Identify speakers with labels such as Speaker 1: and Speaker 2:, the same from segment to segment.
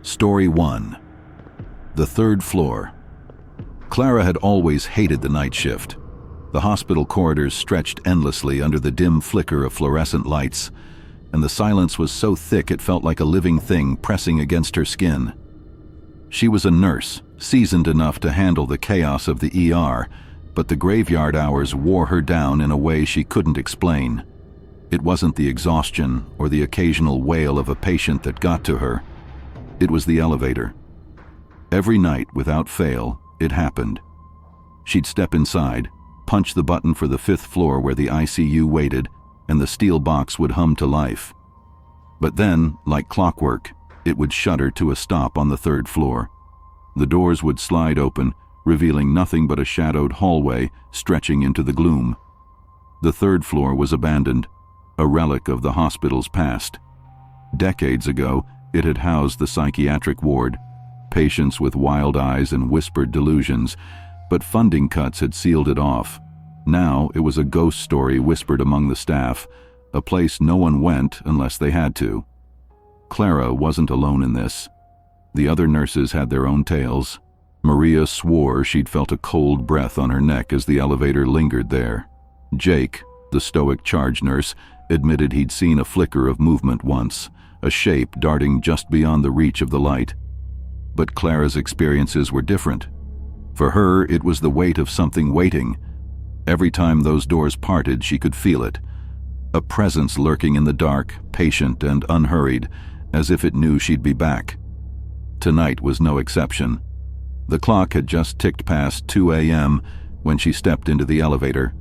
Speaker 1: Story 1. The third floor. Clara had always hated the night shift. The hospital corridors stretched endlessly under the dim flicker of fluorescent lights, and the silence was so thick it felt like a living thing pressing against her skin. She was a nurse, seasoned enough to handle the chaos of the ER, but the graveyard hours wore her down in a way she couldn't explain. It wasn't the exhaustion or the occasional wail of a patient that got to her. It was the elevator. Every night, without fail, it happened. She'd step inside, punch the button for the 5th floor where the ICU waited, and the steel box would hum to life. But then, like clockwork, it would shudder to a stop on the 3rd floor. The doors would slide open, revealing nothing but a shadowed hallway stretching into the gloom. The 3rd floor was abandoned, a relic of the hospital's past. Decades ago, it had housed the psychiatric ward, patients with wild eyes and whispered delusions, but funding cuts had sealed it off. Now it was a ghost story whispered among the staff, a place no one went unless they had to. Clara wasn't alone in this. The other nurses had their own tales. Maria swore she'd felt a cold breath on her neck as the elevator lingered there. Jake, the stoic charge nurse, admitted he'd seen a flicker of movement once, a shape darting just beyond the reach of the light. But Clara's experiences were different. For her, it was the weight of something waiting. Every time those doors parted, she could feel it. A presence lurking in the dark, patient and unhurried, as if it knew she'd be back. Tonight was no exception. The clock had just ticked past 2 a.m. when she stepped into the elevator,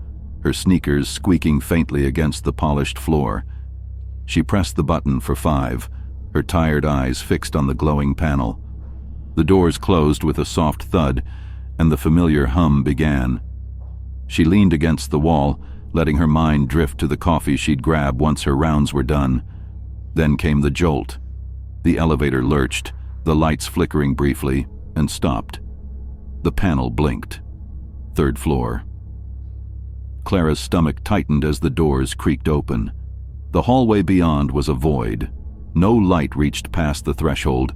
Speaker 1: her sneakers squeaking faintly against the polished floor. She pressed the button for 5, her tired eyes fixed on the glowing panel. The doors closed with a soft thud, and the familiar hum began. She leaned against the wall, letting her mind drift to the coffee she'd grab once her rounds were done. Then came the jolt. The elevator lurched, the lights flickering briefly, and stopped. The panel blinked. 3rd floor. Clara's stomach tightened as the doors creaked open. The hallway beyond was a void. No light reached past the threshold,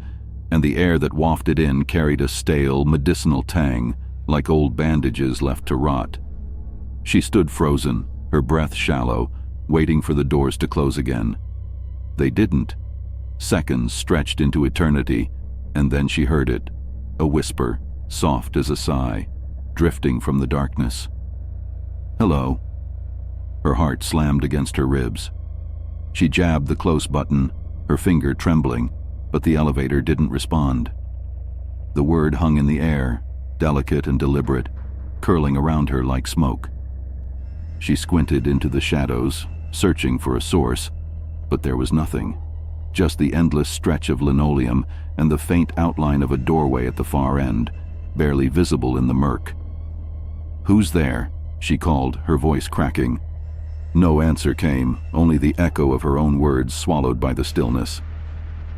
Speaker 1: and the air that wafted in carried a stale, medicinal tang, like old bandages left to rot. She stood frozen, her breath shallow, waiting for the doors to close again. They didn't. Seconds stretched into eternity, and then she heard it, a whisper, soft as a sigh, drifting from the darkness. "Hello." Her heart slammed against her ribs. She jabbed the close button, her finger trembling, but the elevator didn't respond. The word hung in the air, delicate and deliberate, curling around her like smoke. She squinted into the shadows, searching for a source, but there was nothing. Just the endless stretch of linoleum and the faint outline of a doorway at the far end, barely visible in the murk. "Who's there?" she called, her voice cracking. No answer came, only the echo of her own words swallowed by the stillness.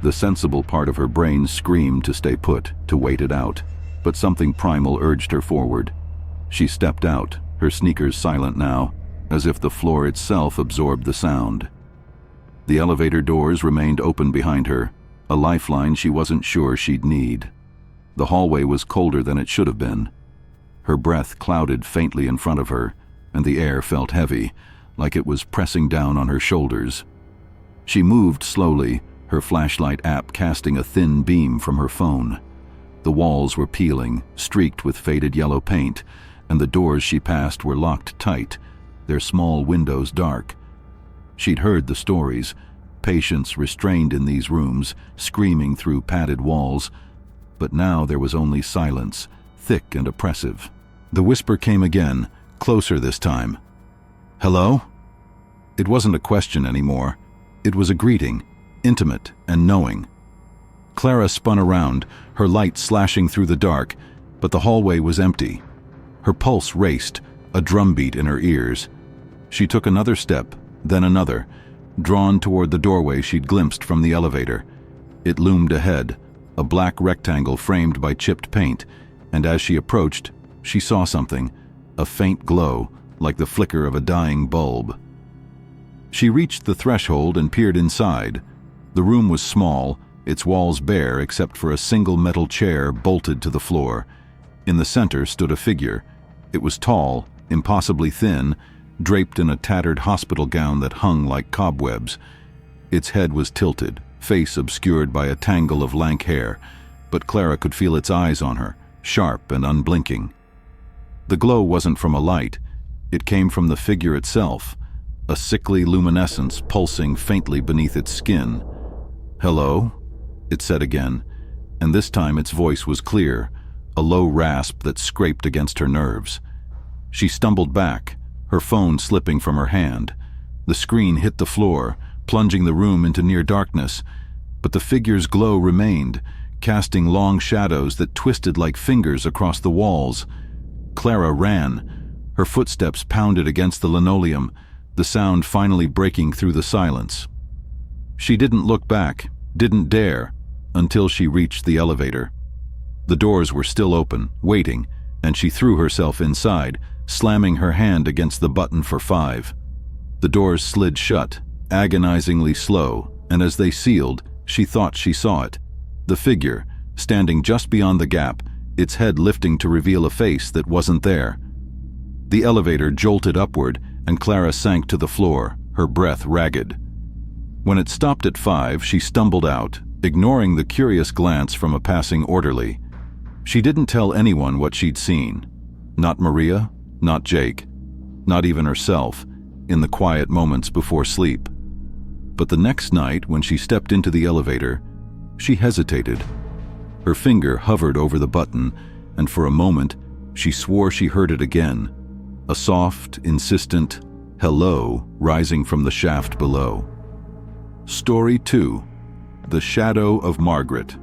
Speaker 1: The sensible part of her brain screamed to stay put, to wait it out, but something primal urged her forward. She stepped out, her sneakers silent now, as if the floor itself absorbed the sound. The elevator doors remained open behind her, a lifeline she wasn't sure she'd need. The hallway was colder than it should have been. Her breath clouded faintly in front of her, and the air felt heavy, like it was pressing down on her shoulders. She moved slowly, her flashlight app casting a thin beam from her phone. The walls were peeling, streaked with faded yellow paint, and the doors she passed were locked tight, their small windows dark. She'd heard the stories, patients restrained in these rooms, screaming through padded walls, but now there was only silence, thick and oppressive. The whisper came again, closer this time. "Hello?" It wasn't a question anymore. It was a greeting, intimate and knowing. Clara spun around, her light slashing through the dark, but the hallway was empty. Her pulse raced, a drumbeat in her ears. She took another step, then another, drawn toward the doorway she'd glimpsed from the elevator. It loomed ahead, a black rectangle framed by chipped paint, and as she approached, she saw something, a faint glow, like the flicker of a dying bulb. She reached the threshold and peered inside. The room was small, its walls bare except for a single metal chair bolted to the floor. In the center stood a figure. It was tall, impossibly thin, draped in a tattered hospital gown that hung like cobwebs. Its head was tilted, face obscured by a tangle of lank hair, but Clara could feel its eyes on her, sharp and unblinking. The glow wasn't from a light. It came from the figure itself, a sickly luminescence pulsing faintly beneath its skin. "Hello?" it said again, and this time its voice was clear, a low rasp that scraped against her nerves. She stumbled back, her phone slipping from her hand. The screen hit the floor, plunging the room into near darkness, but the figure's glow remained, casting long shadows that twisted like fingers across the walls. Clara ran. Her footsteps pounded against the linoleum, the sound finally breaking through the silence. She didn't look back, didn't dare, until she reached the elevator. The doors were still open, waiting, and she threw herself inside, slamming her hand against the button for 5. The doors slid shut, agonizingly slow, and as they sealed, she thought she saw it. The figure, standing just beyond the gap, its head lifting to reveal a face that wasn't there. The elevator jolted upward, and Clara sank to the floor, her breath ragged. When it stopped at 5, she stumbled out, ignoring the curious glance from a passing orderly. She didn't tell anyone what she'd seen. Not Maria, not Jake, not even herself, in the quiet moments before sleep. But the next night, when she stepped into the elevator, she hesitated. Her finger hovered over the button, and for a moment, she swore she heard it again. A soft, insistent hello rising from the shaft below. Story 2. The Shadow of Margaret.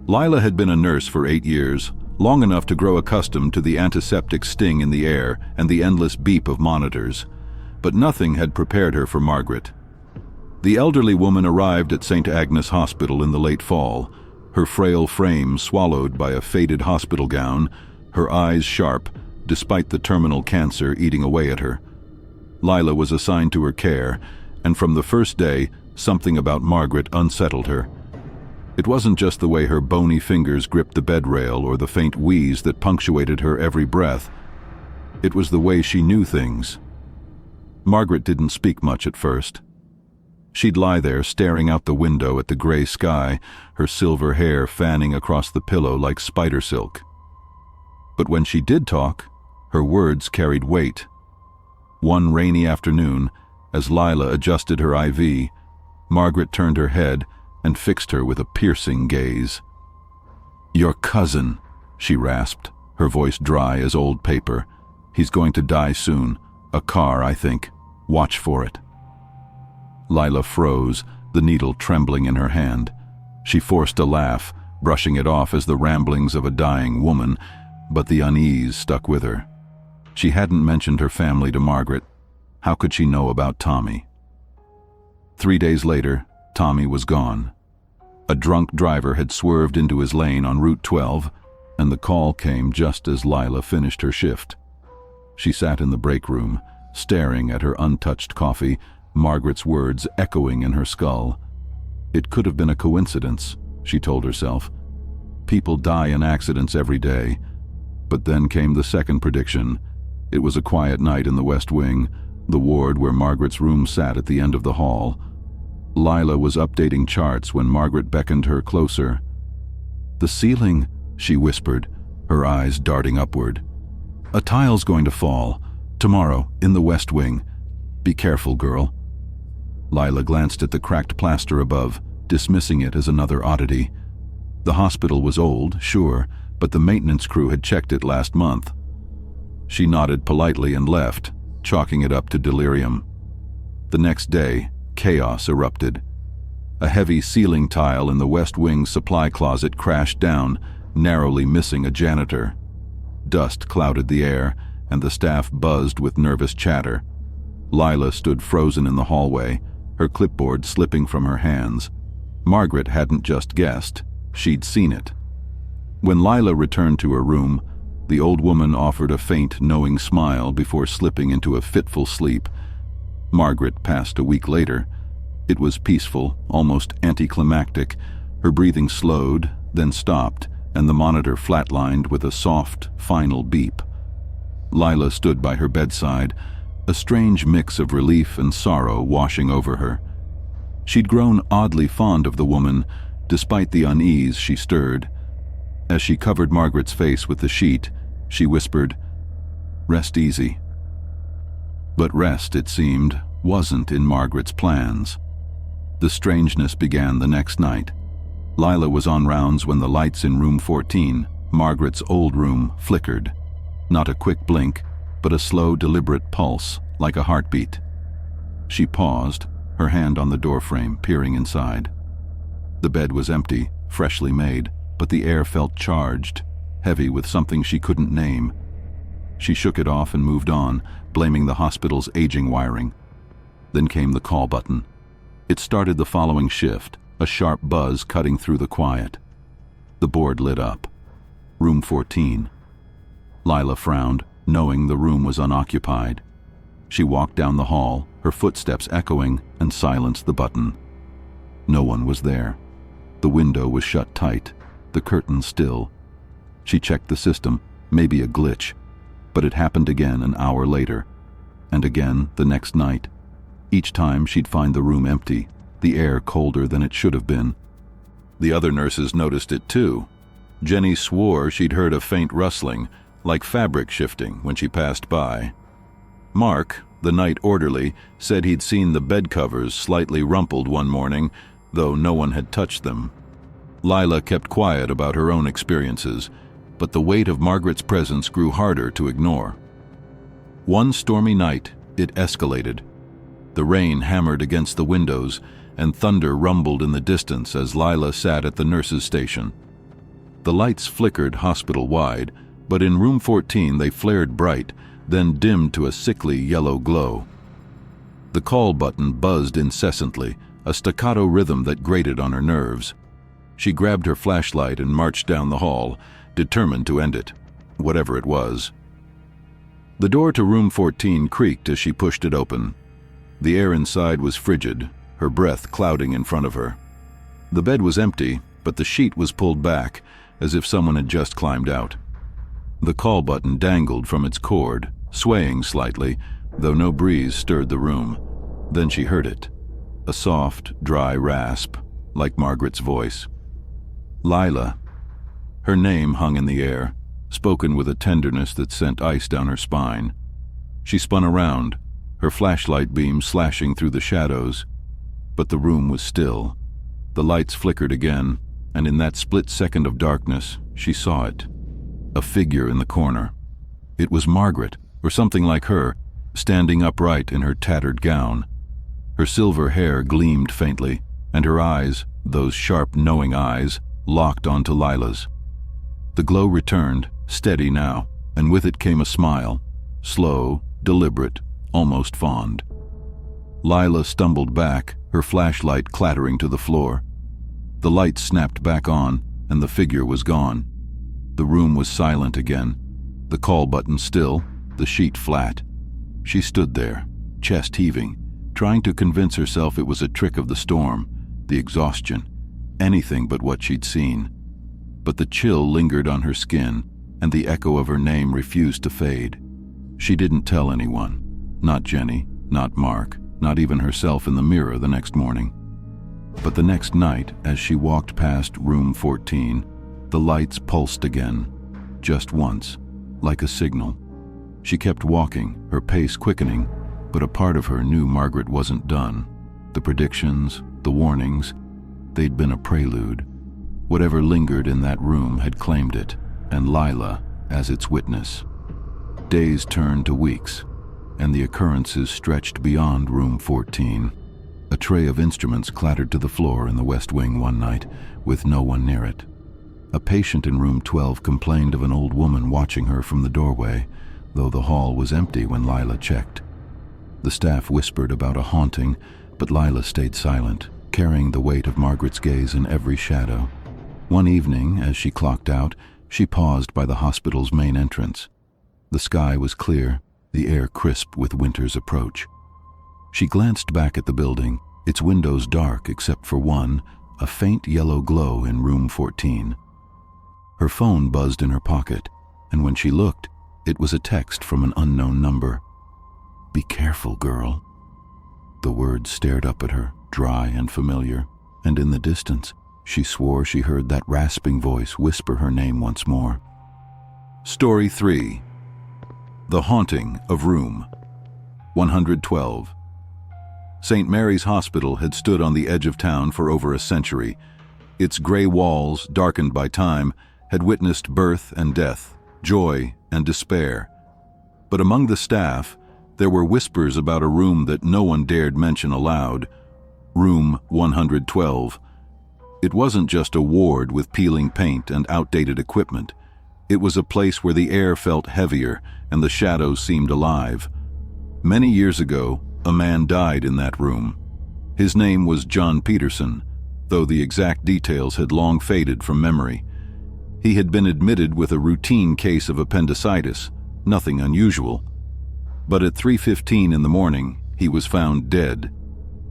Speaker 1: Lila had been a nurse for 8 years, long enough to grow accustomed to the antiseptic sting in the air and the endless beep of monitors. But nothing had prepared her for Margaret. The elderly woman arrived at St. Agnes Hospital in the late fall, her frail frame swallowed by a faded hospital gown, her eyes sharp, despite the terminal cancer eating away at her. Lila was assigned to her care, and from the first day, something about Margaret unsettled her. It wasn't just the way her bony fingers gripped the bed rail or the faint wheeze that punctuated her every breath. It was the way she knew things. Margaret didn't speak much at first. She'd lie there staring out the window at the gray sky, her silver hair fanning across the pillow like spider silk. But when she did talk, her words carried weight. One rainy afternoon, as Lila adjusted her IV, Margaret turned her head and fixed her with a piercing gaze. "Your cousin," she rasped, her voice dry as old paper. "He's going to die soon. A car, I think. Watch for it." Lila froze, the needle trembling in her hand. She forced a laugh, brushing it off as the ramblings of a dying woman, but the unease stuck with her. She hadn't mentioned her family to Margaret. How could she know about Tommy? 3 days later, Tommy was gone. A drunk driver had swerved into his lane on Route 12, and the call came just as Lila finished her shift. She sat in the break room, staring at her untouched coffee, Margaret's words echoing in her skull. It could have been a coincidence, she told herself. People die in accidents every day. But then came the second prediction. It was a quiet night in the West Wing, the ward where Margaret's room sat at the end of the hall. Lila was updating charts when Margaret beckoned her closer. "The ceiling," she whispered, her eyes darting upward. "A tile's going to fall. Tomorrow, in the West Wing. Be careful, girl." Lila glanced at the cracked plaster above, dismissing it as another oddity. The hospital was old, sure, but the maintenance crew had checked it last month. She nodded politely and left, chalking it up to delirium. The next day, chaos erupted. A heavy ceiling tile in the West Wing supply closet crashed down, narrowly missing a janitor. Dust clouded the air, and the staff buzzed with nervous chatter. Lila stood frozen in the hallway, her clipboard slipping from her hands. Margaret hadn't just guessed, she'd seen it. When Lila returned to her room, the old woman offered a faint, knowing smile before slipping into a fitful sleep. Margaret passed a week later. It was peaceful, almost anticlimactic, Her breathing slowed, then stopped, and the monitor flatlined with a soft, final beep. Lila stood by her bedside, a strange mix of relief and sorrow washing over her. She'd grown oddly fond of the woman, despite the unease she stirred. As she covered Margaret's face with the sheet, she whispered, "Rest easy." But rest, it seemed, wasn't in Margaret's plans. The strangeness began the next night. Lila was on rounds when the lights in room 14, Margaret's old room, flickered. Not a quick blink, but a slow, deliberate pulse, like a heartbeat. She paused, her hand on the doorframe, peering inside. The bed was empty, freshly made, but the air felt charged, heavy with something she couldn't name. She shook it off and moved on, blaming the hospital's aging wiring. Then came the call button. It started the following shift, a sharp buzz cutting through the quiet. The board lit up. Room 14. Lila frowned, knowing the room was unoccupied. She walked down the hall, her footsteps echoing, and silenced the button. No one was there. The window was shut tight, the curtains still. She checked the system, maybe a glitch, but it happened again an hour later, and again the next night. Each time she'd find the room empty, the air colder than it should have been. The other nurses noticed it too. Jenny swore she'd heard a faint rustling, like fabric shifting, when she passed by. Mark, the night orderly, said he'd seen the bed covers slightly rumpled one morning, though no one had touched them. Lila kept quiet about her own experiences, but the weight of Margaret's presence grew harder to ignore. One stormy night, it escalated. The rain hammered against the windows, and thunder rumbled in the distance as Lila sat at the nurse's station. The lights flickered hospital-wide, but in room 14 they flared bright, then dimmed to a sickly yellow glow. The call button buzzed incessantly, a staccato rhythm that grated on her nerves. She grabbed her flashlight and marched down the hall, determined to end it, whatever it was. The door to room 14 creaked as she pushed it open. The air inside was frigid, her breath clouding in front of her. The bed was empty, but the sheet was pulled back, as if someone had just climbed out. The call button dangled from its cord, swaying slightly, though no breeze stirred the room. Then she heard it, a soft, dry rasp, like Margaret's voice. Lila. Her name hung in the air, spoken with a tenderness that sent ice down her spine. She spun around, her flashlight beam slashing through the shadows, but the room was still. The lights flickered again, and in that split second of darkness, she saw it. A figure in the corner. It was Margaret, or something like her, standing upright in her tattered gown. Her silver hair gleamed faintly, and her eyes, those sharp, knowing eyes, locked onto Lila's. The glow returned, steady now, and with it came a smile, slow, deliberate, almost fond. Lila stumbled back, her flashlight clattering to the floor. The light snapped back on, and the figure was gone. The room was silent again, the call button still, the sheet flat. She stood there, chest heaving, trying to convince herself it was a trick of the storm, the exhaustion, anything but what she'd seen. But the chill lingered on her skin, and the echo of her name refused to fade. She didn't tell anyone, not Jenny, not Mark, not even herself in the mirror the next morning. But the next night, as she walked past room 14, the lights pulsed again, just once, like a signal. She kept walking, her pace quickening, but a part of her knew Margaret wasn't done. The predictions, the warnings, they'd been a prelude. Whatever lingered in that room had claimed it, and Lila as its witness. Days turned to weeks, and the occurrences stretched beyond room 14. A tray of instruments clattered to the floor in the West Wing one night, with no one near it. A patient in room 12 complained of an old woman watching her from the doorway, though the hall was empty when Lila checked. The staff whispered about a haunting, but Lila stayed silent, carrying the weight of Margaret's gaze in every shadow. One evening, as she clocked out, she paused by the hospital's main entrance. The sky was clear, the air crisp with winter's approach. She glanced back at the building, its windows dark except for one, a faint yellow glow in room 14. Her phone buzzed in her pocket, and when she looked, it was a text from an unknown number. "Be careful, girl." The words stared up at her, dry and familiar, and in the distance, she swore she heard that rasping voice whisper her name once more. Story 3. The Haunting of Room 112. St. Mary's Hospital had stood on the edge of town for over a century. Its gray walls, darkened by time, had witnessed birth and death, joy and despair. But among the staff, there were whispers about a room that no one dared mention aloud. Room 112. It wasn't just a ward with peeling paint and outdated equipment. It was a place where the air felt heavier and the shadows seemed alive. Many years ago, a man died in that room. His name was John Peterson, though the exact details had long faded from memory. He had been admitted with a routine case of appendicitis, nothing unusual. But at 3:15 in the morning, he was found dead,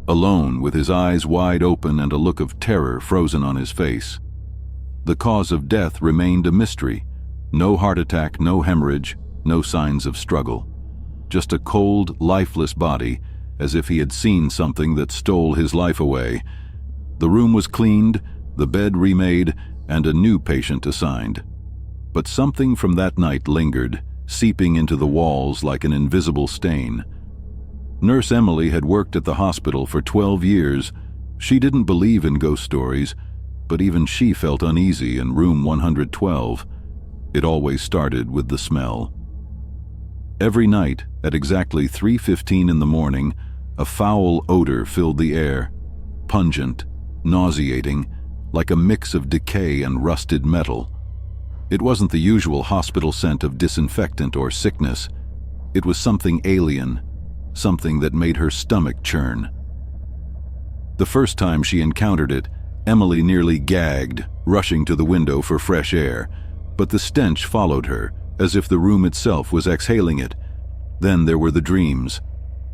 Speaker 1: alone with his eyes wide open and a look of terror frozen on his face. The cause of death remained a mystery. No heart attack, no hemorrhage, no signs of struggle. Just a cold, lifeless body, as if he had seen something that stole his life away. The room was cleaned, the bed remade, and a new patient assigned. But something from that night lingered, seeping into the walls like an invisible stain. Nurse Emily had worked at the hospital for 12 years. She didn't believe in ghost stories, but even she felt uneasy in room 112. It always started with the smell. Every night, at exactly 3:15 in the morning, a foul odor filled the air, pungent, nauseating, like a mix of decay and rusted metal. It wasn't the usual hospital scent of disinfectant or sickness. It was something alien, something that made her stomach churn. The first time she encountered it, Emily nearly gagged, rushing to the window for fresh air, but the stench followed her, as if the room itself was exhaling it. Then there were the dreams.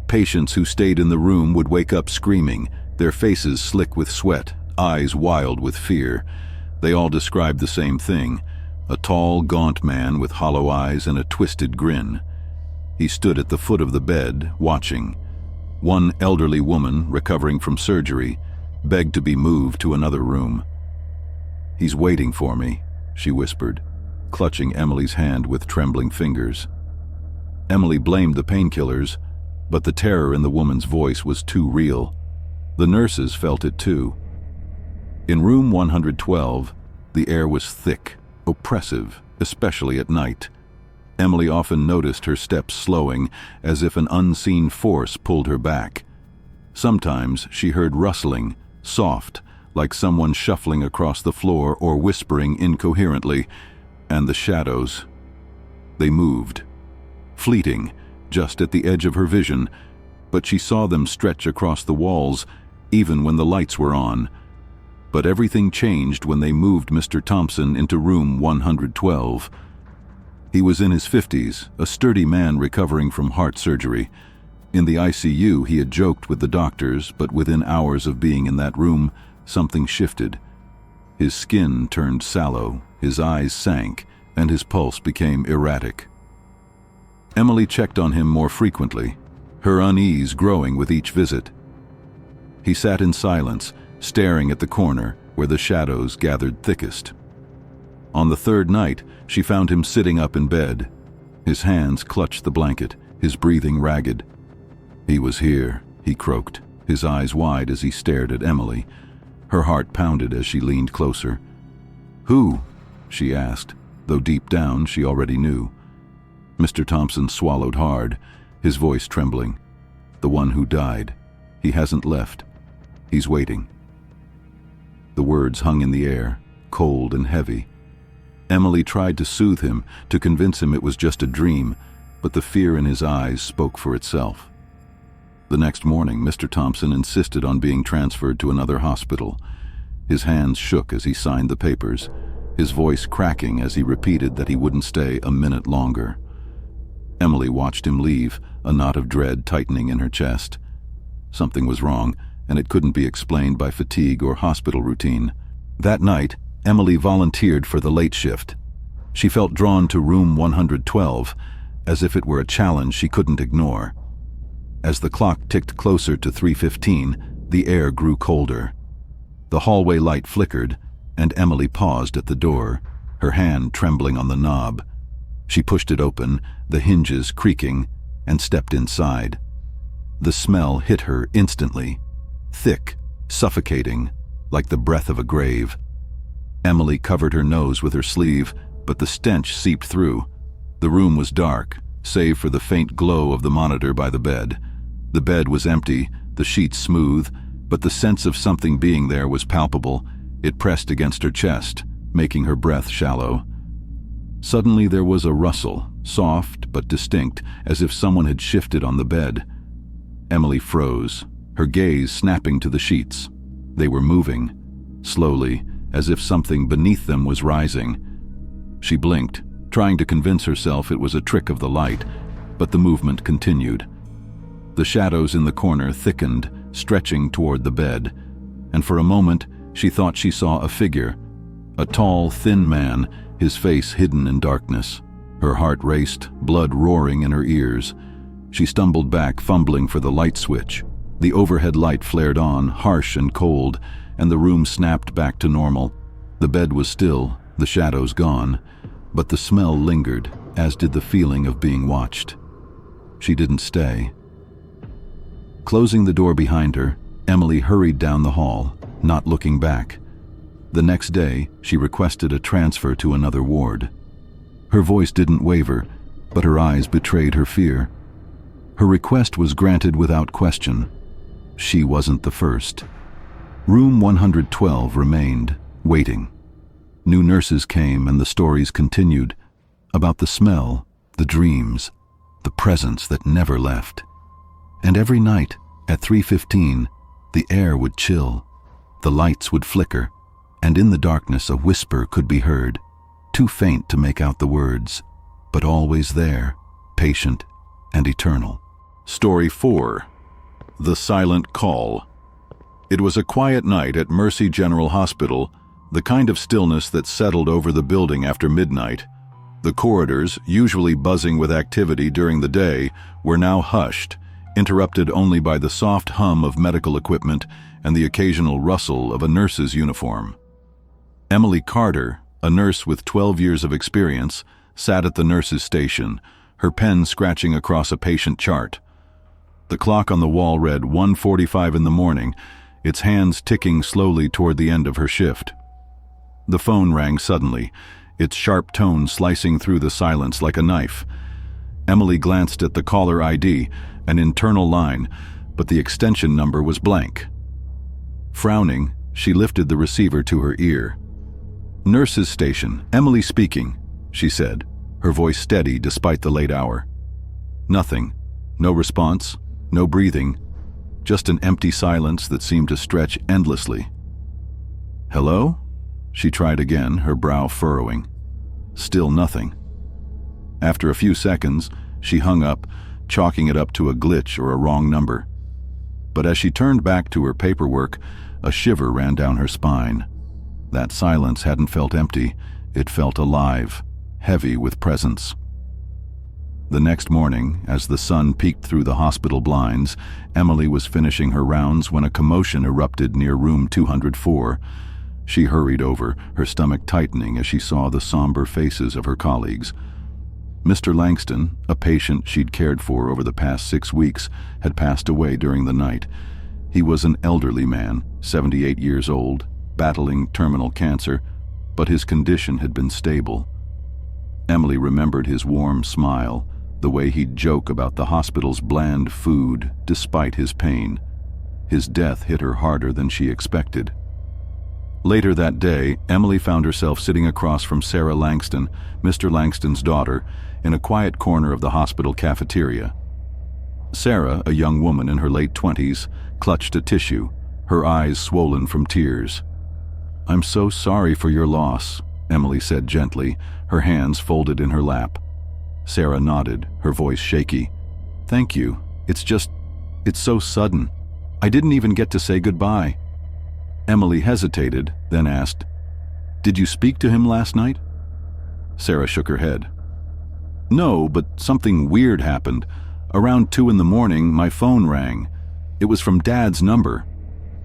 Speaker 1: Patients who stayed in the room would wake up screaming, their faces slick with sweat, eyes wild with fear. They all described the same thing, a tall, gaunt man with hollow eyes and a twisted grin. He stood at the foot of the bed, watching. One elderly woman, recovering from surgery, begged to be moved to another room. "He's waiting for me," she whispered, clutching Emily's hand with trembling fingers. Emily blamed the painkillers, but the terror in the woman's voice was too real. The nurses felt it too. In room 112, the air was thick, oppressive, especially at night. Emily often noticed her steps slowing, as if an unseen force pulled her back. Sometimes she heard rustling, soft, like someone shuffling across the floor or whispering incoherently, and the shadows. They moved. Fleeting, just at the edge of her vision, but she saw them stretch across the walls, even when the lights were on. But everything changed when they moved Mr. Thompson into room 112. He was in his 50s, a sturdy man recovering from heart surgery. In the ICU, he had joked with the doctors, but within hours of being in that room, something shifted. His skin turned sallow, his eyes sank, and his pulse became erratic. Emily checked on him more frequently, her unease growing with each visit. He sat in silence, staring at the corner where the shadows gathered thickest. On the third night, she found him sitting up in bed. His hands clutched the blanket, his breathing ragged. "He was here," he croaked, his eyes wide as he stared at Emily. Her heart pounded as she leaned closer. "Who?" she asked, though deep down she already knew. Mr. Thompson swallowed hard, his voice trembling. "The one who died. He hasn't left. He's waiting." The words hung in the air, cold and heavy. Emily tried to soothe him, to convince him it was just a dream, but the fear in his eyes spoke for itself. The next morning, Mr. Thompson insisted on being transferred to another hospital. His hands shook as he signed the papers, his voice cracking as he repeated that he wouldn't stay a minute longer. Emily watched him leave, a knot of dread tightening in her chest. Something was wrong, and it couldn't be explained by fatigue or hospital routine. That night, Emily volunteered for the late shift. She felt drawn to room 112, as if it were a challenge she couldn't ignore. As the clock ticked closer to 3:15, the air grew colder. The hallway light flickered, and Emily paused at the door, her hand trembling on the knob. She pushed it open, the hinges creaking, and stepped inside. The smell hit her instantly, thick, suffocating, like the breath of a grave. Emily covered her nose with her sleeve, but the stench seeped through. The room was dark, save for the faint glow of the monitor by the bed. The bed was empty, the sheets smooth, but the sense of something being there was palpable. It pressed against her chest, making her breath shallow. Suddenly there was a rustle, soft but distinct, as if someone had shifted on the bed. Emily froze, her gaze snapping to the sheets. They were moving, slowly, as if something beneath them was rising. She blinked, trying to convince herself it was a trick of the light, but the movement continued. The shadows in the corner thickened, stretching toward the bed, and for a moment she thought she saw a figure, a tall, thin man, his face hidden in darkness. Her heart raced, blood roaring in her ears. She stumbled back, fumbling for the light switch. The overhead light flared on, harsh and cold, and the room snapped back to normal. The bed was still, the shadows gone, but the smell lingered, as did the feeling of being watched. She didn't stay. Closing the door behind her, Emily hurried down the hall, not looking back. The next day, she requested a transfer to another ward. Her voice didn't waver, but her eyes betrayed her fear. Her request was granted without question. She wasn't the first. Room 112 remained, waiting. New nurses came and the stories continued, about the smell, the dreams, the presence that never left. And every night, at 3:15, the air would chill, the lights would flicker, and in the darkness a whisper could be heard, too faint to make out the words, but always there, patient and eternal. Story 4. The Silent Call. It was a quiet night at Mercy General Hospital, the kind of stillness that settled over the building after midnight. The corridors, usually buzzing with activity during the day, were now hushed, interrupted only by the soft hum of medical equipment and the occasional rustle of a nurse's uniform. Emily Carter, a nurse with 12 years of experience, sat at the nurse's station, her pen scratching across a patient chart. The clock on the wall read 1:45 in the morning, its hands ticking slowly toward the end of her shift. The phone rang suddenly, its sharp tone slicing through the silence like a knife. Emily glanced at the caller ID, an internal line, but the extension number was blank. Frowning, she lifted the receiver to her ear. "Nurse's station, Emily speaking," she said, her voice steady despite the late hour. Nothing. No response, no breathing, just an empty silence that seemed to stretch endlessly. "Hello?" She tried again, her brow furrowing. Still nothing. After a few seconds, she hung up, chalking it up to a glitch or a wrong number. But as she turned back to her paperwork, a shiver ran down her spine. That silence hadn't felt empty, it felt alive, heavy with presence. The next morning, as the sun peeked through the hospital blinds, Emily was finishing her rounds when a commotion erupted near room 204. She hurried over, her stomach tightening as she saw the somber faces of her colleagues. Mr. Langston, a patient she'd cared for over the past 6 weeks, had passed away during the night. He was an elderly man, 78 years old, battling terminal cancer, but his condition had been stable. Emily remembered his warm smile, the way he'd joke about the hospital's bland food despite his pain. His death hit her harder than she expected. Later that day, Emily found herself sitting across from Sarah Langston, Mr. Langston's daughter, in a quiet corner of the hospital cafeteria. Sarah, a young woman in her late 20s, clutched a tissue, her eyes swollen from tears. "I'm so sorry for your loss," Emily said gently, her hands folded in her lap. Sarah nodded, her voice shaky. "Thank you. It's so sudden." I didn't even get to say goodbye." Emily hesitated, then asked, "Did you speak to him last night?" Sarah shook her head. "No, but something weird happened. Around 2 in the morning, my phone rang. It was from Dad's number.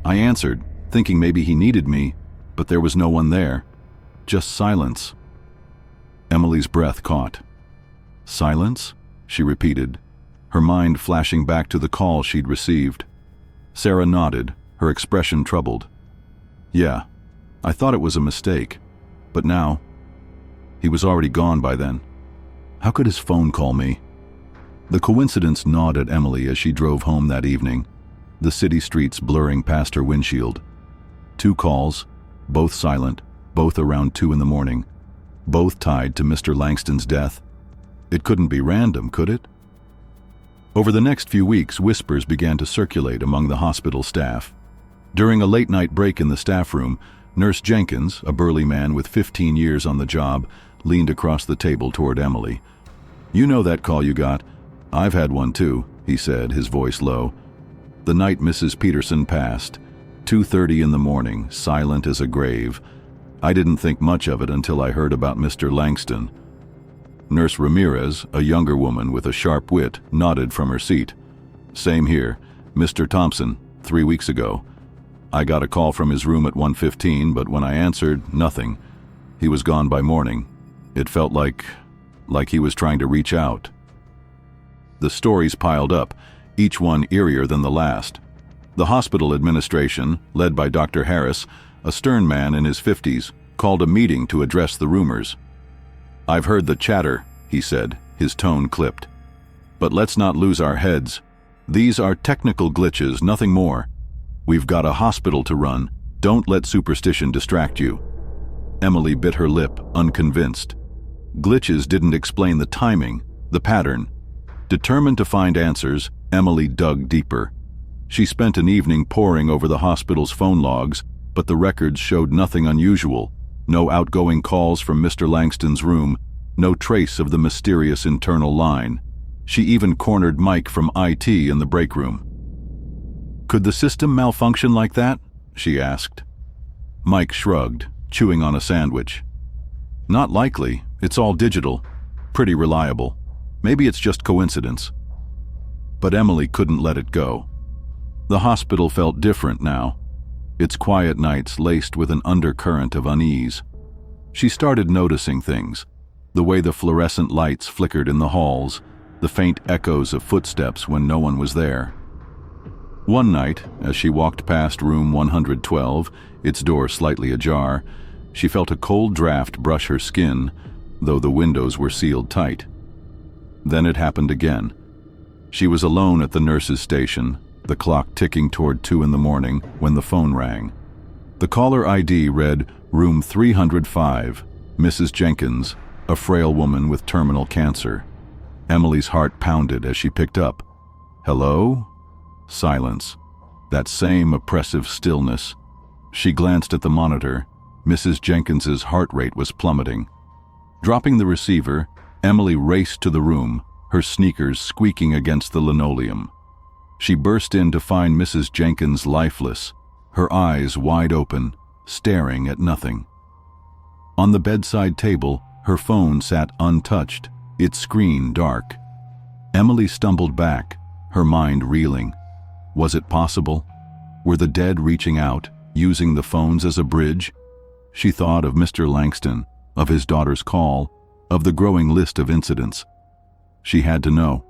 Speaker 1: I answered, thinking maybe he needed me, but there was no one there. Just silence." Emily's breath caught. "Silence?" she repeated, her mind flashing back to the call she'd received. Sarah nodded, her expression troubled. "Yeah, I thought it was a mistake, but now..." He was already gone by then. How could his phone call me? The coincidence gnawed at Emily as she drove home that evening, the city streets blurring past her windshield. 2 calls, both silent, both around 2 in the morning, both tied to Mr. Langston's death. It couldn't be random, could it? Over the next few weeks, whispers began to circulate among the hospital staff. During a late-night break in the staff room, Nurse Jenkins, a burly man with 15 years on the job, leaned across the table toward Emily. "You know that call you got? I've had one too," he said, his voice low. "The night Mrs. Peterson passed, 2:30 in the morning, silent as a grave. I didn't think much of it until I heard about Mr. Langston." Nurse Ramirez, a younger woman with a sharp wit, nodded from her seat. "Same here. Mr. Thompson, 3 weeks ago. I got a call from his room at 1:15, but when I answered, nothing. He was gone by morning. It felt like he was trying to reach out." The stories piled up, each one eerier than the last. The hospital administration, led by Dr. Harris, a stern man in his 50s, called a meeting to address the rumors. "I've heard the chatter," he said, his tone clipped. "But let's not lose our heads. These are technical glitches, nothing more. We've got a hospital to run. Don't let superstition distract you." Emily bit her lip, unconvinced. Glitches didn't explain the timing, the pattern. Determined to find answers, Emily dug deeper. She spent an evening poring over the hospital's phone logs, but the records showed nothing unusual. No outgoing calls from Mr. Langston's room, no trace of the mysterious internal line. She even cornered Mike from IT in the break room. "Could the system malfunction like that?" she asked. Mike shrugged, chewing on a sandwich. "Not likely. It's all digital. Pretty reliable. Maybe it's just coincidence." But Emily couldn't let it go. The hospital felt different now, its quiet nights laced with an undercurrent of unease. She started noticing things, the way the fluorescent lights flickered in the halls, the faint echoes of footsteps when no one was there. One night, as she walked past room 112, its door slightly ajar, she felt a cold draft brush her skin, though the windows were sealed tight. Then it happened again. She was alone at the nurse's station, the clock ticking toward 2 in the morning, when the phone rang. The caller ID read, "Room 305, Mrs. Jenkins, a frail woman with terminal cancer." Emily's heart pounded as she picked up. "Hello?" Silence. That same oppressive stillness. She glanced at the monitor. Mrs. Jenkins's heart rate was plummeting. Dropping the receiver, Emily raced to the room, her sneakers squeaking against the linoleum. She burst in to find Mrs. Jenkins lifeless, her eyes wide open, staring at nothing. On the bedside table, her phone sat untouched, its screen dark. Emily stumbled back, her mind reeling. Was it possible? Were the dead reaching out, using the phones as a bridge? She thought of Mr. Langston, of his daughter's call, of the growing list of incidents. She had to know.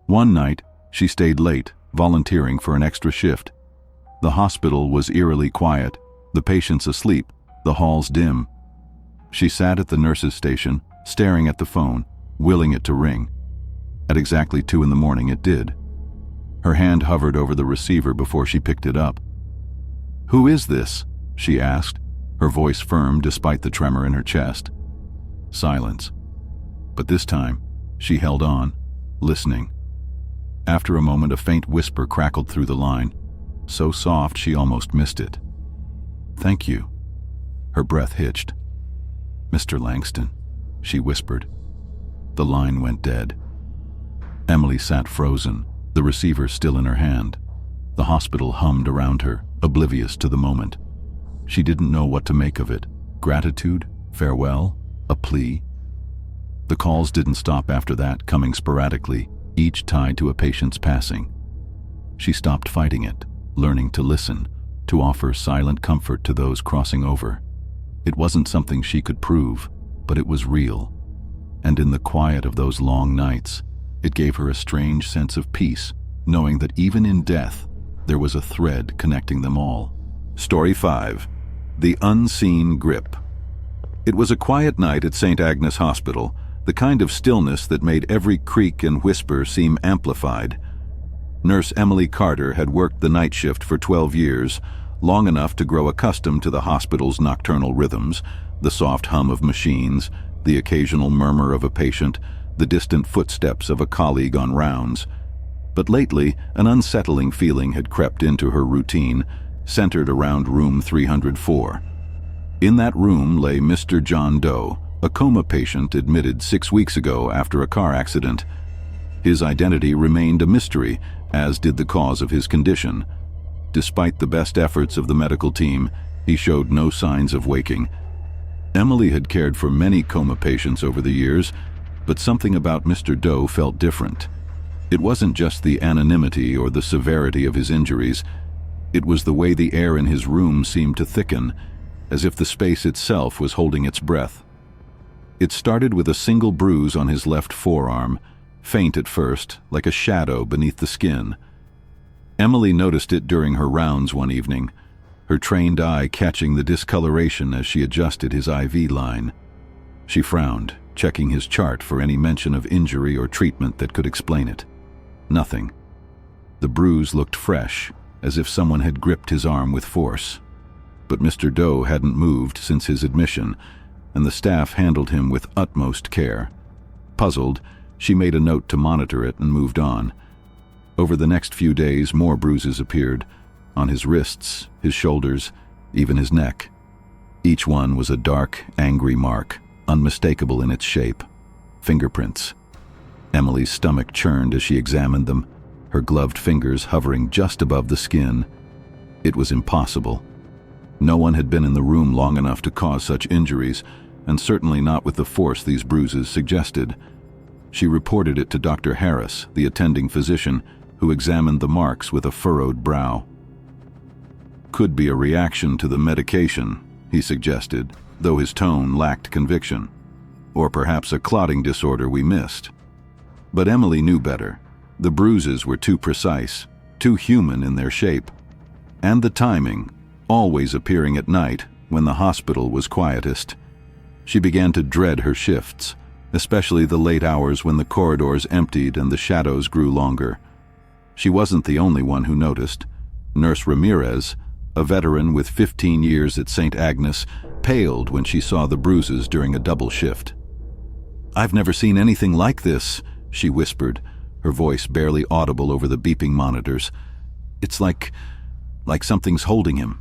Speaker 1: One night, she stayed late, volunteering for an extra shift. The hospital was eerily quiet, the patients asleep, the halls dim. She sat at the nurse's station, staring at the phone, willing it to ring. At exactly 2 in the morning it did. Her hand hovered over the receiver before she picked it up. "Who is this?" she asked, her voice firm despite the tremor in her chest. Silence. But this time, she held on, listening. After a moment, a faint whisper crackled through the line, so soft she almost missed it. "Thank you." Her breath hitched. "Mr. Langston," she whispered. The line went dead. Emily sat frozen, the receiver still in her hand. The hospital hummed around her, oblivious to the moment. She didn't know what to make of it. Gratitude? Farewell? A plea? The calls didn't stop after that, coming sporadically, each tied to a patient's passing. She stopped fighting it, learning to listen, to offer silent comfort to those crossing over. It wasn't something she could prove, but it was real. And in the quiet of those long nights, it gave her a strange sense of peace, knowing that even in death, there was a thread connecting them all. Story 5. The Unseen Grip. It was a quiet night at St. Agnes Hospital, the kind of stillness that made every creak and whisper seem amplified. Nurse Emily Carter had worked the night shift for 12 years, long enough to grow accustomed to the hospital's nocturnal rhythms, the soft hum of machines, the occasional murmur of a patient, the distant footsteps of a colleague on rounds. But lately, an unsettling feeling had crept into her routine, centered around room 304. In that room lay Mr. John Doe, a coma patient admitted 6 weeks ago after a car accident. His identity remained a mystery, as did the cause of his condition. Despite the best efforts of the medical team, he showed no signs of waking. Emily had cared for many coma patients over the years, but something about Mr. Doe felt different. It wasn't just the anonymity or the severity of his injuries. It was the way the air in his room seemed to thicken, as if the space itself was holding its breath. It started with a single bruise on his left forearm, faint at first, like a shadow beneath the skin. Emily noticed it during her rounds one evening, her trained eye catching the discoloration as she adjusted his IV line. She frowned, checking his chart for any mention of injury or treatment that could explain it. Nothing. The bruise looked fresh, as if someone had gripped his arm with force. But Mr. Doe hadn't moved since his admission, and the staff handled him with utmost care. Puzzled, she made a note to monitor it and moved on. Over the next few days, more bruises appeared, on his wrists, his shoulders, even his neck. Each one was a dark, angry mark, unmistakable in its shape. Fingerprints. Emily's stomach churned as she examined them, her gloved fingers hovering just above the skin. It was impossible. No one had been in the room long enough to cause such injuries, and certainly not with the force these bruises suggested. She reported it to Dr. Harris, the attending physician, who examined the marks with a furrowed brow. Could be a reaction to the medication, he suggested, though his tone lacked conviction. Or perhaps a clotting disorder we missed. But Emily knew better. The bruises were too precise, too human in their shape. And the timing, always appearing at night when the hospital was quietest. She began to dread her shifts, especially the late hours when the corridors emptied and the shadows grew longer. She wasn't the only one who noticed. Nurse Ramirez, a veteran with 15 years at St. Agnes, paled when she saw the bruises during a double shift. "I've never seen anything like this," she whispered, her voice barely audible over the beeping monitors. "It's like something's holding him."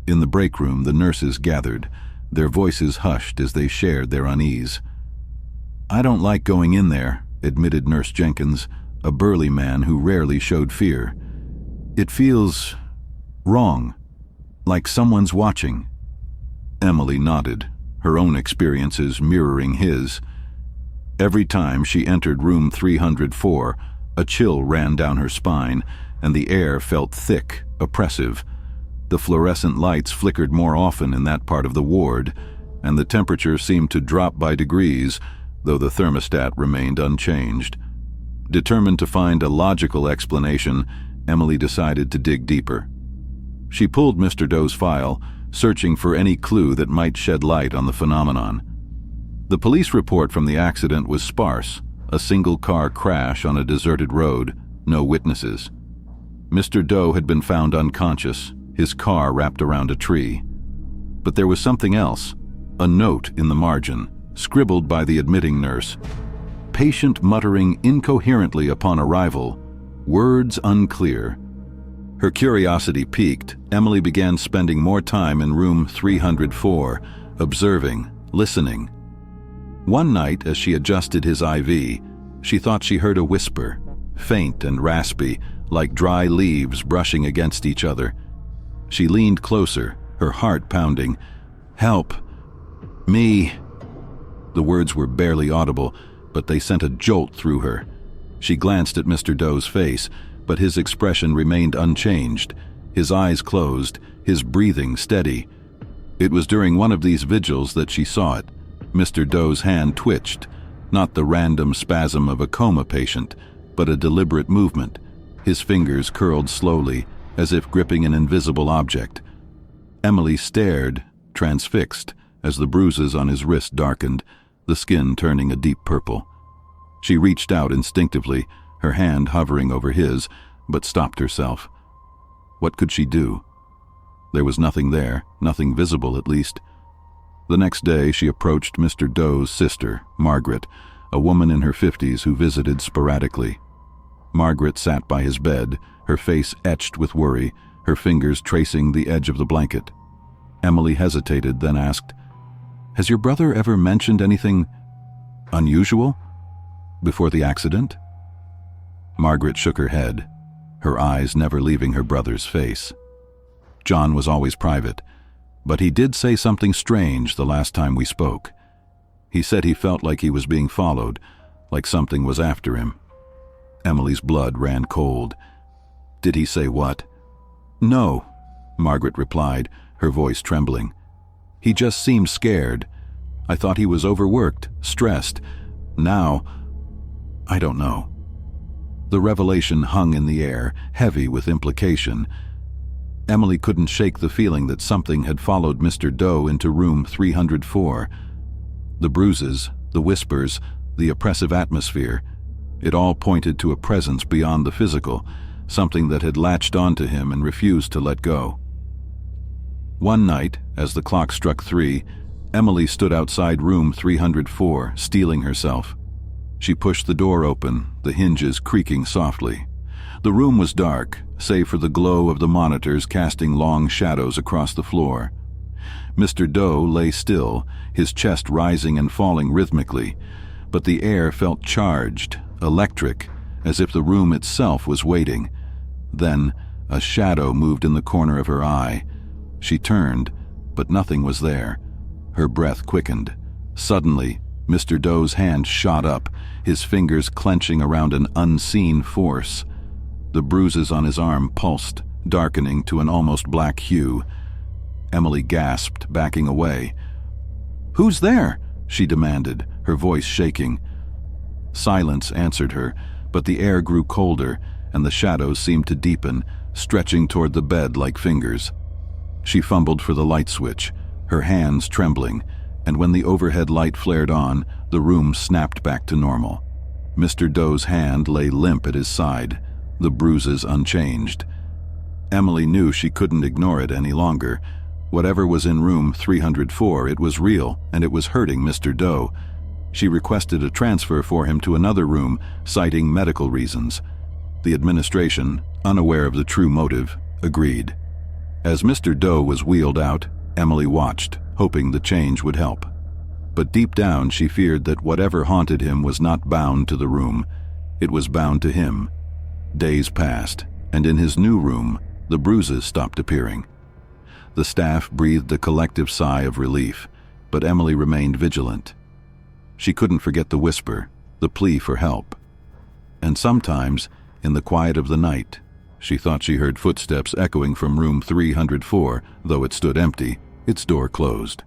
Speaker 1: In the break room, the nurses gathered, their voices hushed as they shared their unease. "I don't like going in there," admitted Nurse Jenkins, a burly man who rarely showed fear. "It feels wrong, like someone's watching." Emily nodded, her own experiences mirroring his. Every time she entered room 304, a chill ran down her spine, and the air felt thick, oppressive. The fluorescent lights flickered more often in that part of the ward, and the temperature seemed to drop by degrees, though the thermostat remained unchanged. Determined to find a logical explanation, Emily decided to dig deeper. She pulled Mr. Doe's file, searching for any clue that might shed light on the phenomenon. The police report from the accident was sparse, a single car crash on a deserted road, no witnesses. Mr. Doe had been found unconscious, his car wrapped around a tree. But there was something else, a note in the margin, scribbled by the admitting nurse. Patient muttering incoherently upon arrival, words unclear. Her curiosity piqued, Emily began spending more time in room 304, observing, listening. One night, as she adjusted his IV, she thought she heard a whisper, faint and raspy, like dry leaves brushing against each other. She leaned closer, her heart pounding. "Help! Me!" The words were barely audible, but they sent a jolt through her. She glanced at Mr. Doe's face, but his expression remained unchanged, his eyes closed, his breathing steady. It was during one of these vigils that she saw it. Mr. Doe's hand twitched, not the random spasm of a coma patient, but a deliberate movement. His fingers curled slowly, as if gripping an invisible object. Emily stared, transfixed, as the bruises on his wrist darkened, the skin turning a deep purple. She reached out instinctively, her hand hovering over his, but stopped herself. What could she do? There was nothing there, nothing visible at least. The next day she approached Mr. Doe's sister, Margaret, a woman in her 50s who visited sporadically. Margaret sat by his bed, her face etched with worry, her fingers tracing the edge of the blanket. Emily hesitated, then asked, "Has your brother ever mentioned anything unusual before the accident?" Margaret shook her head, her eyes never leaving her brother's face. John was always private, but he did say something strange the last time we spoke. He said he felt like he was being followed, like something was after him. Emily's blood ran cold. "Did he say what?" "No," Margaret replied, her voice trembling. "He just seemed scared. I thought he was overworked, stressed. Now, I don't know." The revelation hung in the air, heavy with implication. Emily couldn't shake the feeling that something had followed Mr. Doe into room 304. The bruises, the whispers, the oppressive atmosphere, it all pointed to a presence beyond the physical, something that had latched onto him and refused to let go. One night, as the clock struck 3, Emily stood outside room 304, steeling herself. She pushed the door open, the hinges creaking softly. The room was dark, save for the glow of the monitors casting long shadows across the floor. Mr. Doe lay still, his chest rising and falling rhythmically, but the air felt charged, electric, as if the room itself was waiting. Then, a shadow moved in the corner of her eye. She turned, but nothing was there. Her breath quickened. Suddenly, Mr. Doe's hand shot up, his fingers clenching around an unseen force. The bruises on his arm pulsed, darkening to an almost black hue. Emily gasped, backing away. "Who's there?" she demanded, her voice shaking. Silence answered her, but the air grew colder, and the shadows seemed to deepen, stretching toward the bed like fingers. She fumbled for the light switch, her hands trembling, and when the overhead light flared on, the room snapped back to normal. Mr. Doe's hand lay limp at his side, the bruises unchanged. Emily knew she couldn't ignore it any longer. Whatever was in room 304, it was real, and it was hurting Mr. Doe. She requested a transfer for him to another room, citing medical reasons. The administration, unaware of the true motive, agreed. As Mr. Doe was wheeled out, Emily watched, hoping the change would help. But deep down she feared that whatever haunted him was not bound to the room. It was bound to him. Days passed, and in his new room, the bruises stopped appearing. The staff breathed a collective sigh of relief, but Emily remained vigilant. She couldn't forget the whisper, the plea for help. And sometimes, in the quiet of the night, she thought she heard footsteps echoing from room 304, though it stood empty, its door closed.